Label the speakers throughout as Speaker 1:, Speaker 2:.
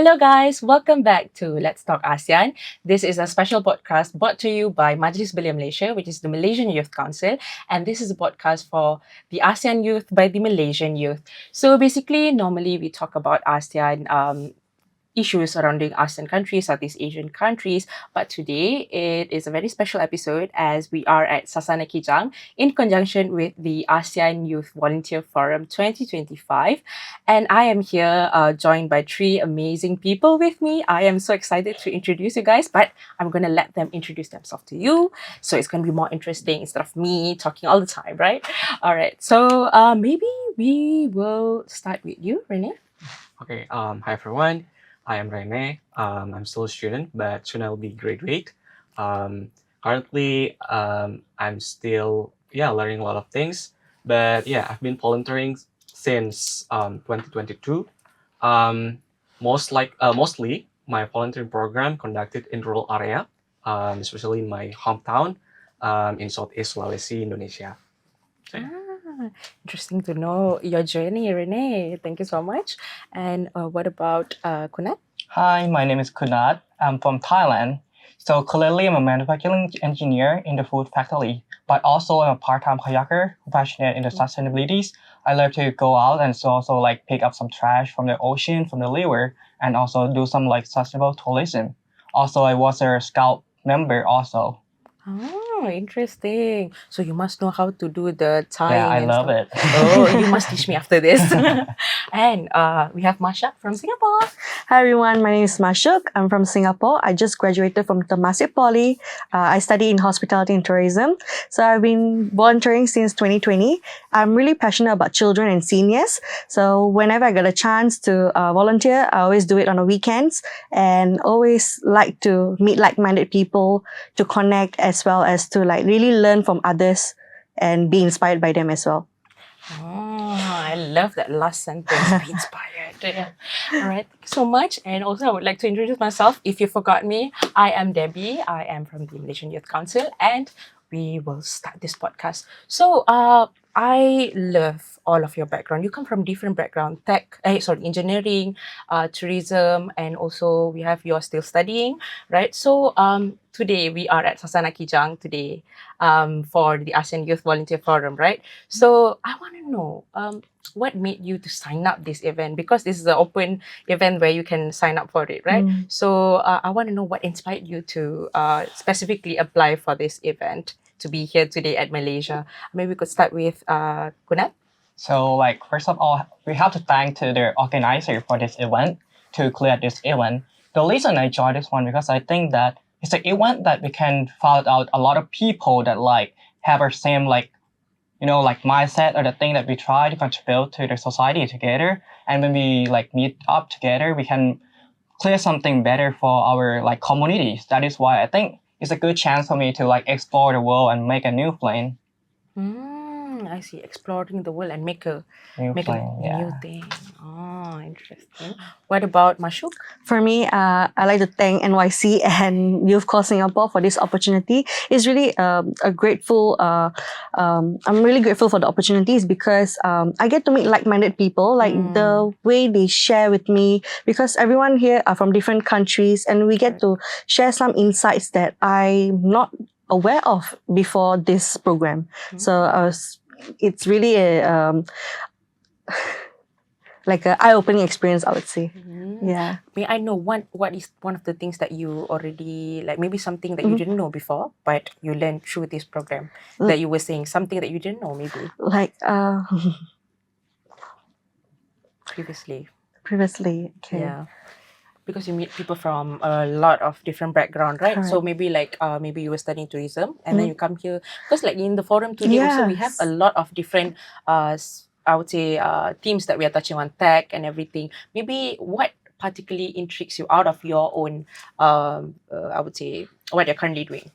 Speaker 1: Hello guys, welcome back to Let's Talk ASEAN. This is a special podcast brought to you by Majlis Belia Malaysia, which is the Malaysian Youth Council, and this is a podcast for the ASEAN youth by the Malaysian youth. So basically, normally we talk about ASEAN issues surrounding ASEAN countries, Southeast Asian countries. But today it is a very special episode as we are at Sasana Kijang in conjunction with the ASEAN Youth Volunteer Forum 2025. And I am here joined by three amazing people with me. I am so excited to introduce you guys, but I'm going to let them introduce themselves to you. So it's going to be more interesting instead of me talking all the time, right? All right. So maybe we will start with you, Renee.
Speaker 2: Okay, hi everyone. I am Rene. I'm still a student, but soon I'll be graduate. Currently, I'm still learning a lot of things. But I've been volunteering since 2022. Mostly my volunteering program conducted in rural area, especially in my hometown in Southeast Sulawesi, Indonesia. So,
Speaker 1: Interesting to know your journey, Renee. Thank you so much. And what about Kunat?
Speaker 3: Hi, my name is Kunat. I'm from Thailand. So currently I'm a manufacturing engineer in the food factory, but also I'm a part-time kayaker who passionate in the sustainabilities. I love to go out and so also like pick up some trash from the ocean, from the river, and also do some like sustainable tourism. Also, I was a scout member also.
Speaker 1: Oh, interesting. So you must know how to do the tying.
Speaker 3: Yeah, I
Speaker 1: and
Speaker 3: love
Speaker 1: stuff.
Speaker 3: it.
Speaker 1: Oh, you must teach me after this. And we have Masha from Singapore.
Speaker 4: Hi everyone, my name is Mashuk. I'm from Singapore. I just graduated from Temasek Poly. I study in hospitality and tourism. So I've been volunteering since 2020. I'm really passionate about children and seniors. So whenever I get a chance to volunteer, I always do it on the weekends and always like to meet like-minded people, to connect as well as to like really learn from others and be inspired by them as well.
Speaker 1: Oh, I love that last sentence. Be inspired. Yeah. All right. Thank you so much. And also, I would like to introduce myself. If you forgot me, I am Debbie. I am from the Malaysian Youth Council, and we will start this podcast. So, I love all of your background. You come from different background, engineering, tourism, and also you're still studying, right? So, today we are at Sasana Kijang today, for the ASEAN Youth Volunteer Forum, right? So, I want to know, what made you to sign up this event? Because this is an open event where you can sign up for it, right? So, I want to know what inspired you to specifically apply for this event, to be here today at Malaysia. Maybe we could start with Kunat.
Speaker 3: So like first of all, we have to thank to the organizer for this event to clear this event. The reason I joined this one because I think that it's an event that we can find out a lot of people that like have our same like mindset or the thing that we try to contribute to the society together. And when we like meet up together, we can clear something better for our like communities. That is why I think it's a good chance for me to like explore the world and make a new plan.
Speaker 1: I see. Exploring the world and make a
Speaker 3: New
Speaker 1: thing. Oh, interesting. What about Mashuk?
Speaker 4: For me, I like to thank NYC and Youth Corps Singapore for this opportunity. It's really I'm really grateful for the opportunities because I get to meet like-minded people, like the way they share with me, because everyone here are from different countries and we get to share some insights that I'm not aware of before this program. So it's really like an eye-opening experience, I would say. Yeah.
Speaker 1: May I know what is one of the things that you already, like maybe something that you didn't know before, but you learned through this program, that you were saying something that you didn't know maybe
Speaker 4: Like
Speaker 1: previously.
Speaker 4: okay.
Speaker 1: Yeah. Because you meet people from a lot of different background, right?
Speaker 4: Correct.
Speaker 1: So maybe maybe you were studying tourism and then you come here. Because like in the forum today also we have
Speaker 4: Yes.
Speaker 1: a lot of different I would say themes that we are touching on, tech and everything. Maybe what particularly intrigues you out of your own I would say what you're currently doing?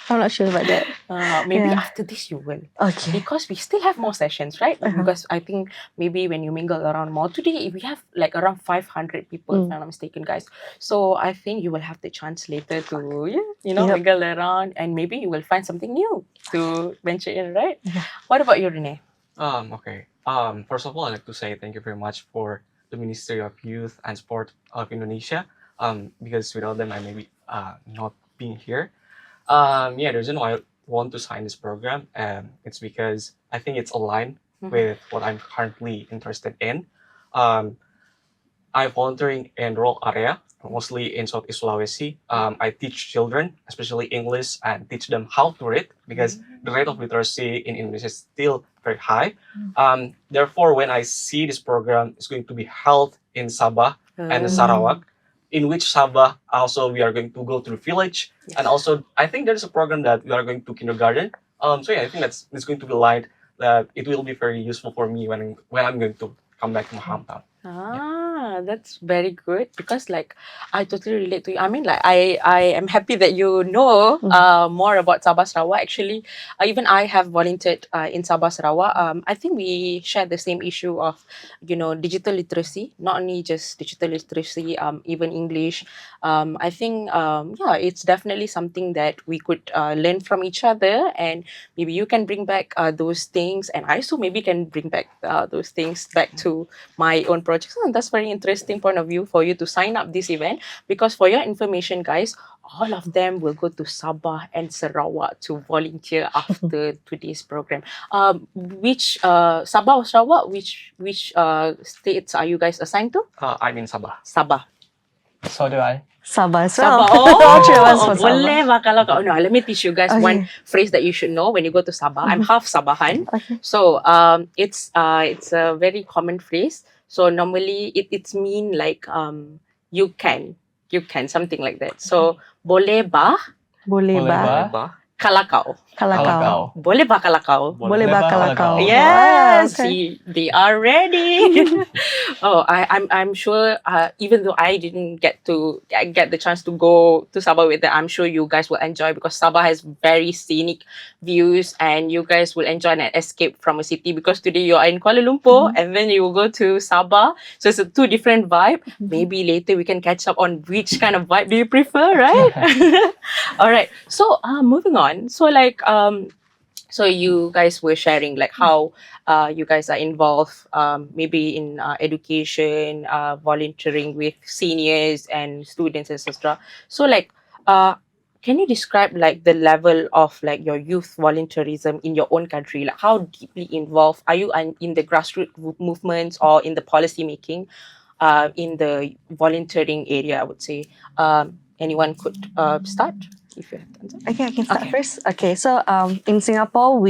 Speaker 4: I'm not sure about that.
Speaker 1: Maybe
Speaker 4: Yeah.
Speaker 1: after this you will.
Speaker 4: Okay.
Speaker 1: Because we still have more sessions, right? Because I think maybe when you mingle around more, today we have like around 500 people, if I'm not mistaken, guys. So I think you will have the chance later to, mingle around and maybe you will find something new to venture in, right? What about you, Renee?
Speaker 2: Okay. First of all, I'd like to say thank you very much for the Ministry of Youth and Sport of Indonesia. Because without them, I may be not being here. Yeah, the reason why I want to sign this program, it's because I think it's aligned with what I'm currently interested in. Um, I volunteering in rural area, mostly in Southeast Sulawesi. I teach children, especially English, and teach them how to read because the rate of literacy in Indonesia is still very high. Therefore, when I see this program is going to be held in Sabah and Sarawak, in which Sabah also we are going to go to the village, and also I think there's a program that we are going to kindergarten. So yeah, I think it's going to be light. That it will be very useful for me when I'm going to come back to my hometown.
Speaker 1: That's very good because like I totally relate to you. I mean like I am happy that you know more about Sabah Sarawak. Actually, even I have volunteered in Sabah Sarawak. I think we share the same issue of digital literacy, not only just digital literacy, even English. I think yeah, it's definitely something that we could learn from each other, and maybe you can bring back those things, and I also maybe can bring back those things back to my own projects. And that's very interesting point of view for you to sign up this event, because for your information, guys, all of them will go to Sabah and Sarawak to volunteer after today's program. Which Sabah or Sarawak? Which states are you guys assigned to?
Speaker 2: I'm in Sabah.
Speaker 1: Sabah.
Speaker 3: So do I.
Speaker 4: Sabah as well.
Speaker 1: Sabah.
Speaker 4: All three of us
Speaker 1: Oh,
Speaker 4: from Sabah.
Speaker 1: boleh ba kalau kau. No, let me teach you guys
Speaker 4: Okay.
Speaker 1: one phrase that you should know when you go to Sabah. I'm half Sabahan.
Speaker 4: Okay.
Speaker 1: So it's a very common phrase. So normally it's mean like you can something like that. So boleh ba
Speaker 4: Boleh
Speaker 3: Boleh
Speaker 4: ba?
Speaker 3: ba?
Speaker 1: kalau kau.
Speaker 4: Kalau kau.
Speaker 3: Kalau
Speaker 1: Boleh ba kalau kau.
Speaker 4: Boleh ba kalau kau?
Speaker 1: Yes,
Speaker 4: Wow, okay.
Speaker 1: see, they are ready. I'm sure. Even though I didn't get the chance to go to Sabah with them, I'm sure you guys will enjoy because Sabah has very scenic views, and you guys will enjoy an escape from a city. Because today you are in Kuala Lumpur, and then you will go to Sabah, so it's a two different vibe. Maybe later we can catch up on which kind of vibe do you prefer, right? All right. So moving on. So like so you guys were sharing like how you guys are involved maybe in education, volunteering with seniors and students, etc. So like can you describe like the level of like your youth volunteerism in your own country? Like how deeply involved are you in the grassroots movements or in the policy making in the volunteering area, I would say. Anyone could start if you have done so.
Speaker 4: Okay, I can start
Speaker 1: Okay.
Speaker 4: first. Okay, so in Singapore,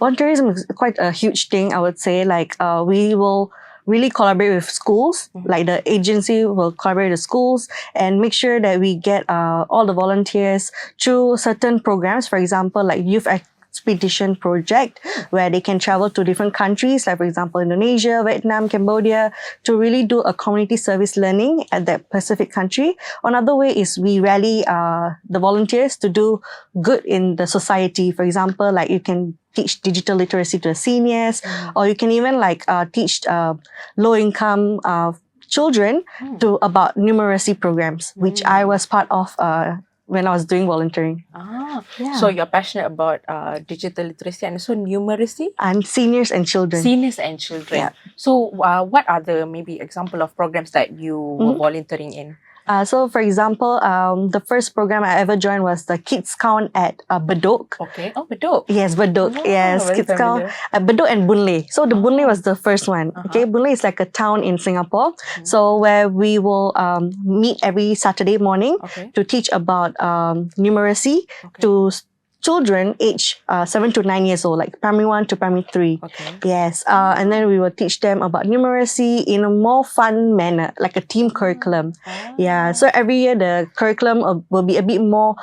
Speaker 4: volunteerism is quite a huge thing, I would say. Like we will really collaborate with schools. Like the agency will collaborate with schools and make sure that we get all the volunteers through certain programs. For example, like youth expedition project, where they can travel to different countries, like for example Indonesia, Vietnam, Cambodia, to really do a community service learning at that specific country. Another way is we rally the volunteers to do good in the society. For example, like you can teach digital literacy to the seniors, or you can even like teach low income children to about numeracy programs, which I was part of when I was doing volunteering. Yeah.
Speaker 1: So you're passionate about digital literacy and also numeracy?
Speaker 4: And seniors and children.
Speaker 1: Seniors and children.
Speaker 4: Yeah.
Speaker 1: So what are the maybe example of programs that you were volunteering in?
Speaker 4: So for example, the first program I ever joined was the Kids Count at Bedok.
Speaker 1: Okay. Oh, Bedok.
Speaker 4: Yes, Bedok.
Speaker 1: Oh,
Speaker 4: Yes,
Speaker 1: very
Speaker 4: Kids Count
Speaker 1: familiar.
Speaker 4: at Bedok and Boon Lay. So the Boon Lay was the first one. Okay, Boon Lay is like a town in Singapore. So where we will meet every Saturday morning
Speaker 1: Okay.
Speaker 4: to teach about numeracy to children aged 7 to 9 years old, like primary 1 to primary 3.
Speaker 1: Okay.
Speaker 4: Yes, and then we will teach them about numeracy in a more fun manner, like a team curriculum. Yeah, so every year the curriculum will be a bit more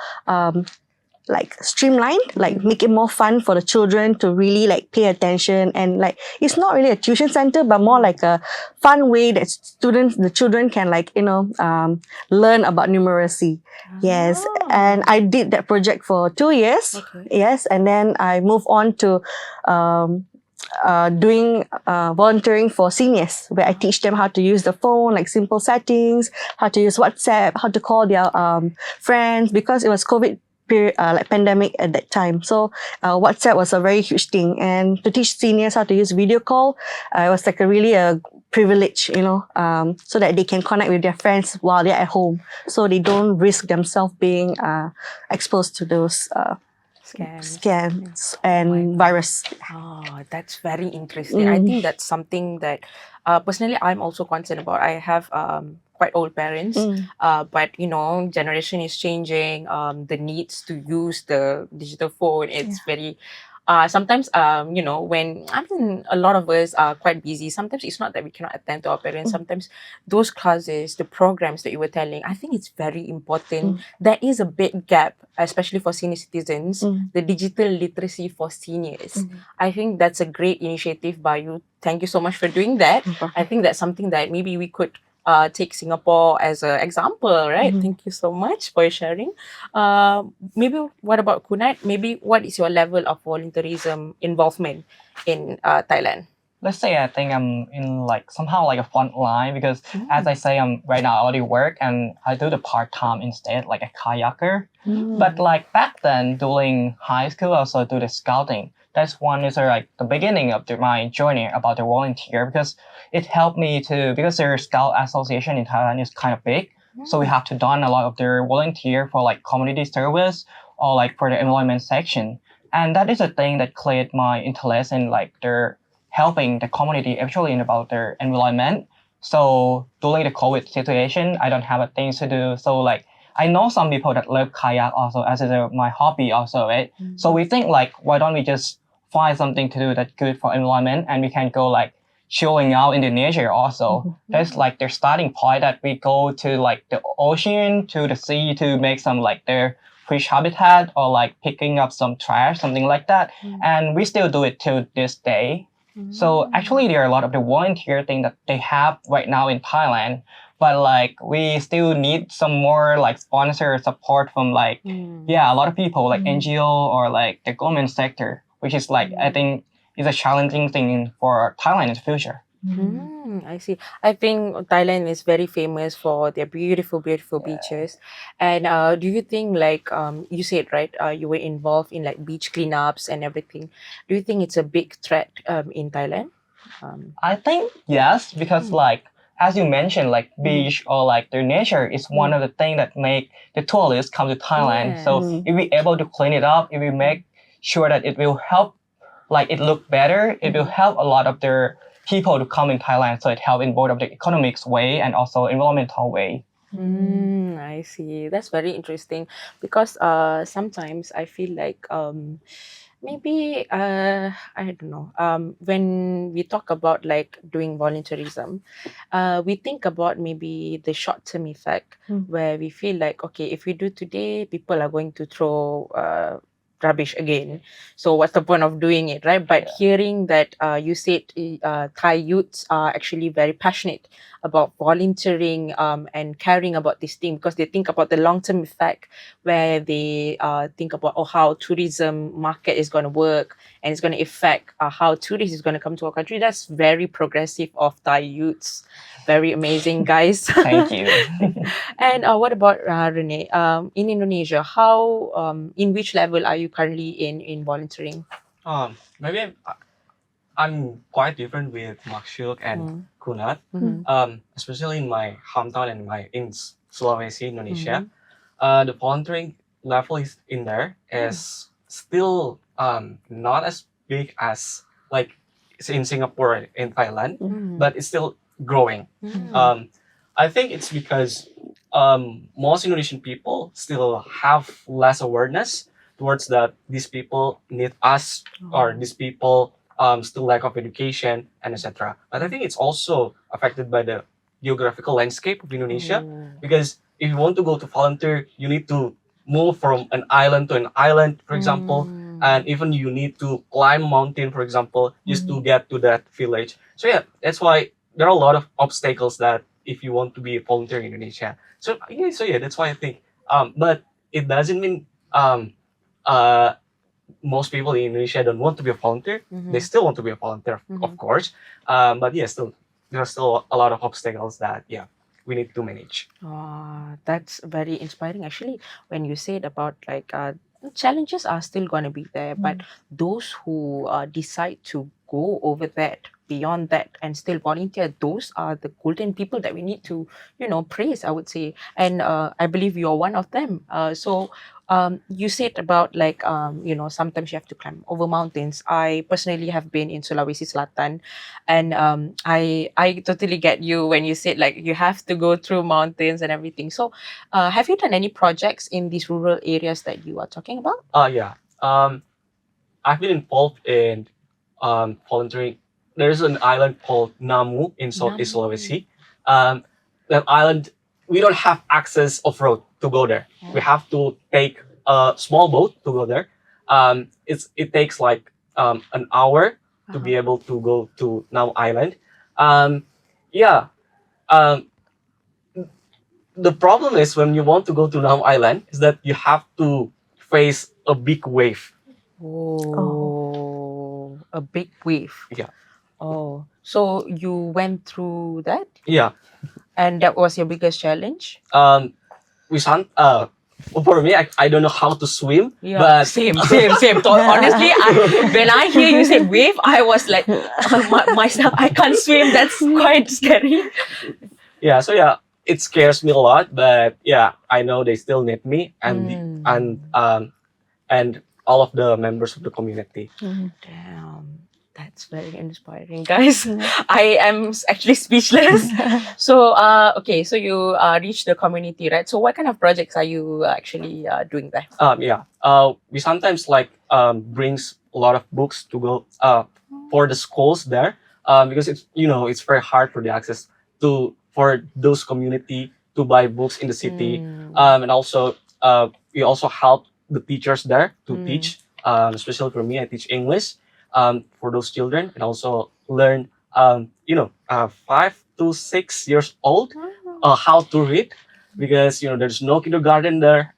Speaker 4: like streamlined, like make it more fun for the children to really like pay attention, and like it's not really a tuition center but more like a fun way that the children can like learn about numeracy. Yes, and I did that project for 2 years.
Speaker 1: Okay.
Speaker 4: Yes, and then I moved on to doing volunteering for seniors, where I teach them how to use the phone, like simple settings, how to use WhatsApp, how to call their friends, because it was COVID like pandemic at that time. So WhatsApp was a very huge thing, and to teach seniors how to use video call, it was like a privilege, so that they can connect with their friends while they're at home, so they don't risk themselves being exposed to those
Speaker 1: Scams.
Speaker 4: scams
Speaker 1: my
Speaker 4: and virus.
Speaker 1: Oh, that's very interesting. I think that's something that personally I'm also concerned about. I have quite old parents, but generation is changing. The needs to use the digital phone, it's very sometimes when a lot of us are quite busy, sometimes it's not that we cannot attend to our parents. Sometimes those classes, the programs that you were telling, I think it's very important. There is a big gap, especially for senior citizens, the digital literacy for seniors. I think that's a great initiative by you. Thank you so much for doing that. I think that's something that maybe we could take Singapore as an example, right? Thank you so much for sharing. Maybe what about Kunat? Maybe what is your level of volunteerism involvement in Thailand?
Speaker 3: Let's say I think I'm in somehow a front line, because as I say, I'm right now I already work and I do the part-time instead, like a kayaker. But back then during high school, I also do the scouting. That's one is the beginning of my journey about the volunteer, because it helped me because their scout association in Thailand is kind of big. So we have to done a lot of their volunteer for community service or for the environment section. And that is a thing that created my interest in their helping the community actually in about their environment. So during the COVID situation, I don't have a thing to do. So I know some people that love kayak also as my hobby also, right? So we think why don't we just find something to do that's good for environment, and we can go chilling out in Indonesia also. That's their starting point, that we go to the ocean, to the sea, to make some their fish habitat, or picking up some trash, something like that. And we still do it till this day. So actually there are a lot of the volunteer thing that they have right now in Thailand, but we still need some more sponsor support from a lot of people NGO or the government sector, which is I think is a challenging thing for Thailand in the future.
Speaker 1: I see. I think Thailand is very famous for their beautiful, beautiful beaches. And do you think you said, right, you were involved in beach cleanups and everything. Do you think it's a big threat in Thailand?
Speaker 3: I think yes, because as you mentioned, beach or their nature is one of the things that make the tourists come to Thailand. So if we able to clean it up, if we make sure that it will help it look better, it will help a lot of their people to come in Thailand. So it help in both of the economic way and also environmental way.
Speaker 1: I see. That's very interesting, because sometimes I feel maybe I don't know. When we talk about doing volunteerism, we think about maybe the short-term effect, where we feel okay, if we do today, people are going to throw rubbish again. So what's the point of doing it, right? But hearing that you said Thai youths are actually very passionate about volunteering and caring about this thing, because they think about the long-term effect, where they think about how tourism market is going to work, and it's going to affect how tourists is going to come to our country. That's very progressive of Thai youths. Very amazing, guys.
Speaker 3: Thank you.
Speaker 1: And what about Renee? In Indonesia, how in which level are you currently in volunteering?
Speaker 2: Maybe I'm quite different with Makshuk and Kunat. Especially in my hometown and in Sulawesi, Indonesia. The volunteering level is in there is still not as big as in Singapore and in Thailand, but it's still growing. I think it's because most Indonesian people still have less awareness towards that these people need us, or these people still lack of education and etc. But I think it's also affected by the geographical landscape of Indonesia, because if you want to go to volunteer, you need to move from an island to an island, for example, and even you need to climb a mountain, for example, just to get to that village. So yeah, that's why there are a lot of obstacles that if you want to be a volunteer in Indonesia. So yeah, that's why I think. But it doesn't mean most people in Indonesia don't want to be a volunteer. They still want to be a volunteer, of course. But yeah, still there are still a lot of obstacles that we need to manage.
Speaker 1: That's very inspiring. Actually, when you said about like challenges are still going to be there, but those who decide to go over that, beyond that, and still volunteer, those are the golden people that we need to, praise, I would say. And I believe you're one of them. So you said about like, sometimes you have to climb over mountains. I personally have been in Sulawesi Selatan, and I totally get you when you said like you have to go through mountains and everything. So have you done any projects in these rural areas that you are talking about?
Speaker 2: Yeah. I've been involved in volunteering. There's an island called Namu in Southeast
Speaker 1: Namu.
Speaker 2: Sulawesi. That island, we don't have access off-road to go there. We have to take a small boat to go there. It takes like an hour to be able to go to Namu Island. Yeah. The problem is when you want to go to Namu Island is that you have to face a big wave.
Speaker 1: Oh, a big wave.
Speaker 2: Yeah.
Speaker 1: Oh, so you went through that,
Speaker 2: Yeah.
Speaker 1: and that was your biggest challenge?
Speaker 2: We can't. For me, I don't know how to swim.
Speaker 1: Yeah,
Speaker 2: But
Speaker 1: same. Honestly, when I hear you say wave, I was like, myself, I can't swim. That's quite scary.
Speaker 2: yeah, so yeah, it scares me a lot. But yeah, I know they still need me and all of the members of the community.
Speaker 1: Damn, that's very inspiring, guys. I am actually speechless. So, okay, so you reached the community, right? So, what kind of projects are you actually doing there?
Speaker 2: We sometimes like brings a lot of books to go for the schools there because it's very hard for the access for those community to buy books in the city, and also we also help the teachers there to teach, especially for me, I teach English for those children, and also learn 5 to 6 years old how to read, because there's no kindergarten there.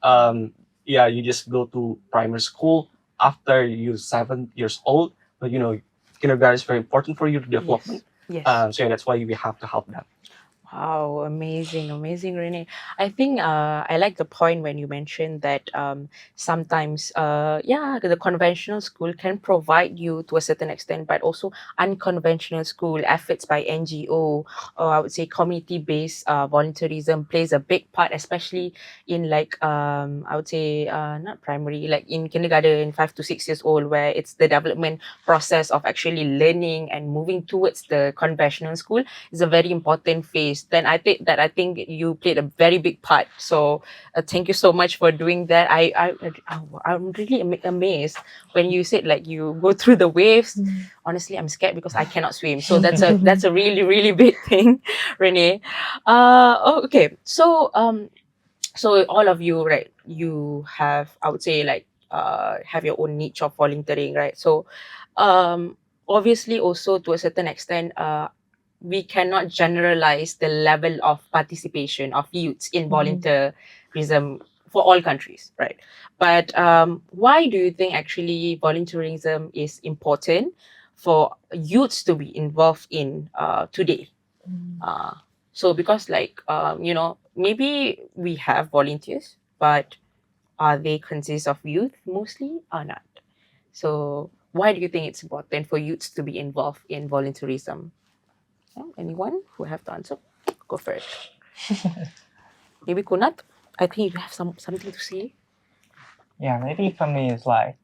Speaker 2: You just go to primary school after you're 7 years old, but kindergarten is very important for your development.
Speaker 1: Yes.
Speaker 2: So yeah, that's why we have to help them.
Speaker 1: Wow, amazing, Renee. I think I like the point when you mentioned that sometimes, the conventional school can provide you to a certain extent, but also unconventional school efforts by NGO, or I would say community-based volunteerism plays a big part, especially in like I would say not primary, like in kindergarten, 5 to 6 years old, where it's the development process of actually learning and moving towards the conventional school is a very important phase. Then I think you played a very big part. So thank you so much for doing that. I'm really amazed when you said like you go through the waves. Honestly, I'm scared because I cannot swim. So that's a really, really big thing, Renee. Okay. So so all of you, right? You have, I would say, like have your own niche of volunteering, right? So obviously also to a certain extent we cannot generalize the level of participation of youths in volunteerism for all countries, right? But why do you think actually volunteerism is important for youths to be involved in today? So because like maybe we have volunteers, but are they consist of youth mostly or not? So why do you think it's important for youths to be involved in volunteerism? Anyone who have the answer? Go for it. Maybe Kunat, I think you have something to say.
Speaker 3: Yeah, maybe for me it's like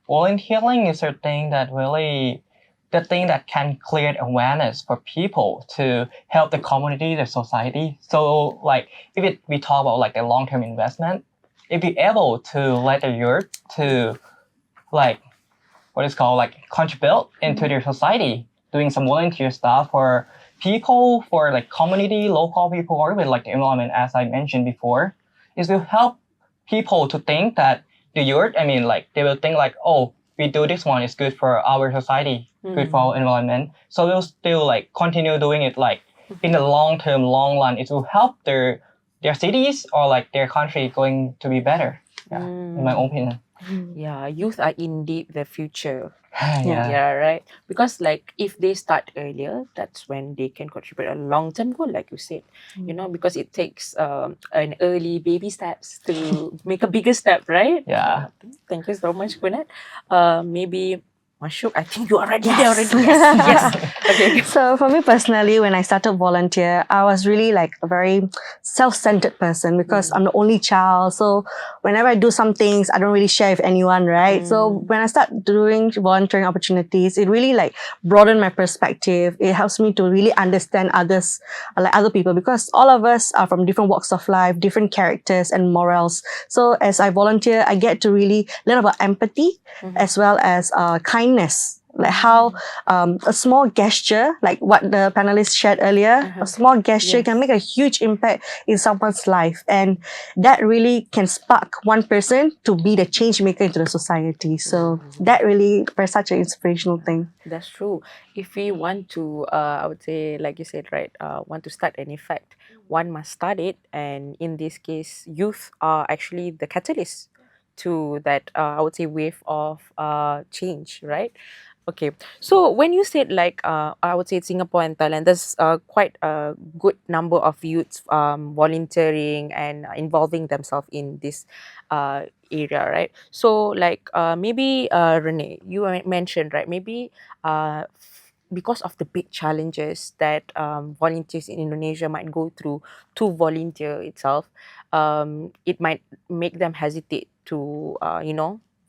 Speaker 3: volunteering is a thing that really the thing that can create awareness for people to help the community, the society. So like if we talk about like a long-term investment, if you're able to let the youth to like what is called like contribute into their society, doing some volunteer stuff for people, for like community, local people, or even like the environment, as I mentioned before, is to help people to think that the youth, they will think like, oh, we do this one, it's good for our society, good for our environment. So we'll still like continue doing it like in the long term, long run, it will help their cities or like their country going to be better. Yeah, in my opinion.
Speaker 1: Yeah, youth are indeed the future. Yeah, right. Because like if they start earlier, that's when they can contribute a long-term goal, like you said. Because it takes an early baby steps to make a bigger step, right?
Speaker 3: Yeah.
Speaker 1: Thank you so much, Kunat. Maybe Mashuk, I think you are already there
Speaker 4: Yes.
Speaker 1: already. Yes. Okay.
Speaker 4: So for me personally, when I started volunteer, I was really like a very self-centered person because I'm the only child. So whenever I do some things, I don't really share with anyone, right? So when I start doing volunteering opportunities, it really like broadened my perspective. It helps me to really understand others, like other people, because all of us are from different walks of life, different characters and morals. So as I volunteer, I get to really learn about empathy as well as kindness. Like how a small gesture, like what the panelists shared earlier, a small gesture can make a huge impact in someone's life. And that really can spark one person to be the change maker into the society. So that really was such an inspirational thing.
Speaker 1: That's true. If we want to, I would say, like you said, right, want to start an effect, one must start it. And in this case, youth are actually the catalyst to that, I would say, wave of change, right? Okay. So when you said like, I would say Singapore and Thailand, there's quite a good number of youths volunteering and involving themselves in this area, right? So like maybe Renee, you mentioned, right? Maybe because of the big challenges that volunteers in Indonesia might go through to volunteer itself, it might make them hesitate to,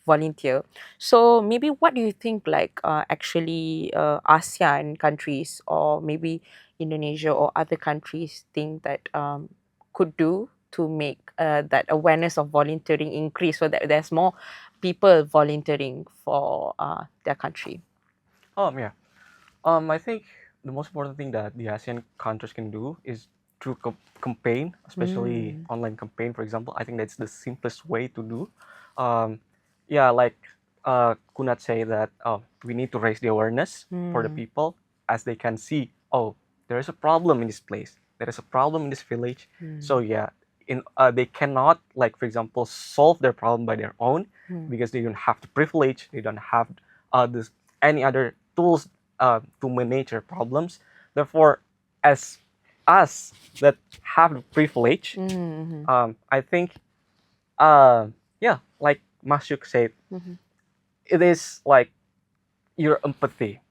Speaker 1: volunteer. So maybe what do you think like actually ASEAN countries or maybe Indonesia or other countries think that could do to make that awareness of volunteering increase so that there's more people volunteering for their country?
Speaker 2: Yeah. I think the most important thing that the ASEAN countries can do is through campaign, especially online campaign, for example. I think that's the simplest way to do. Yeah, like Kunat say that we need to raise the awareness for the people as they can see, oh, there is a problem in this place. There is a problem in this village. So yeah, they cannot, like for example, solve their problem by their own because they don't have the privilege. They don't have any other tools to manage their problems. Therefore, as us that have the privilege, I think, yeah, like Masyuk said, it is like your empathy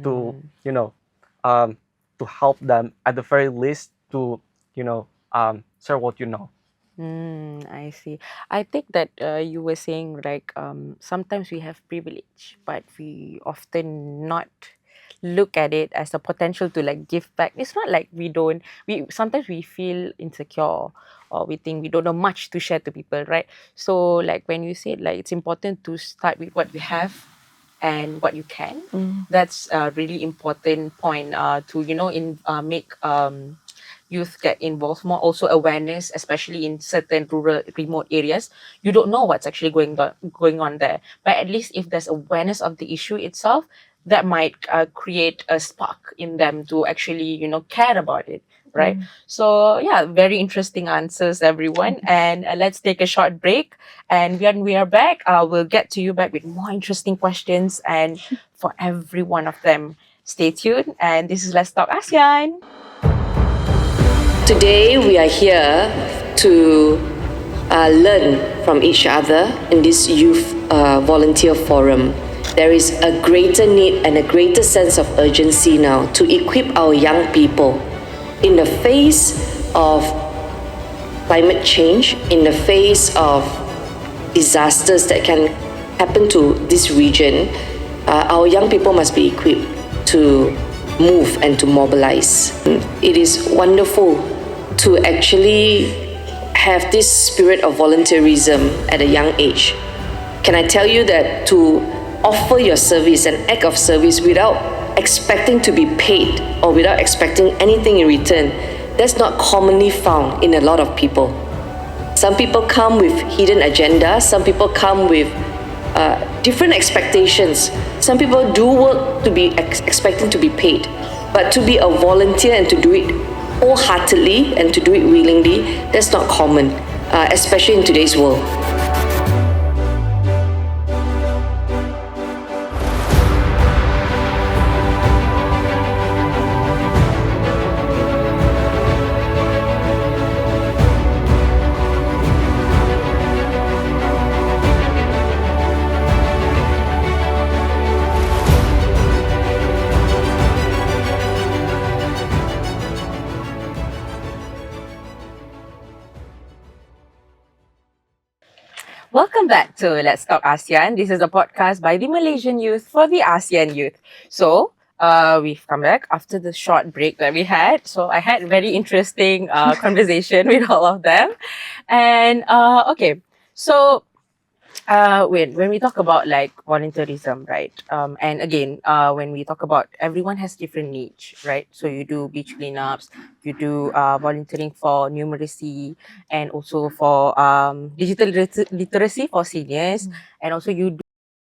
Speaker 2: to, to help them at the very least to, share what you know.
Speaker 1: I see. I think that you were saying like sometimes we have privilege, but we often not look at it as a potential to like give back. It's not like we sometimes we feel insecure or we think we don't know much to share to people, right? So like when you said like it's important to start with what you have and what you can. That's a really important point to make youth get involved more. Also awareness, especially in certain rural remote areas, you don't know what's actually going on there, but at least if there's awareness of the issue itself, that might create a spark in them to actually care about it, right? So yeah, very interesting answers, everyone. And let's take a short break, and when we are back, we'll get to you back with more interesting questions, and for every one of them, stay tuned. And this is Let's Talk ASEAN.
Speaker 5: Today we are here to learn from each other in this youth volunteer forum. There is a greater need and a greater sense of urgency now to equip our young people in the face of climate change, in the face of disasters that can happen to this region. Our young people must be equipped to move and to mobilize. It is wonderful to actually have this spirit of volunteerism at a young age. Can I tell you that to offer your service, an act of service without expecting to be paid or without expecting anything in return, that's not commonly found in a lot of people. Some people come with hidden agendas, some people come with different expectations. Some people do work to be expecting to be paid, but to be a volunteer and to do it wholeheartedly and to do it willingly, that's not common, especially in today's world.
Speaker 1: Welcome back to Let's Talk ASEAN. This is a podcast by the Malaysian youth for the ASEAN youth. So, we've come back after the short break that we had. So, I had very interesting conversation with all of them. And, okay, so when we talk about like volunteerism, right? And again, when we talk about everyone has different niche, right? So you do beach cleanups, you do volunteering for numeracy, and also for digital literacy for seniors, and also you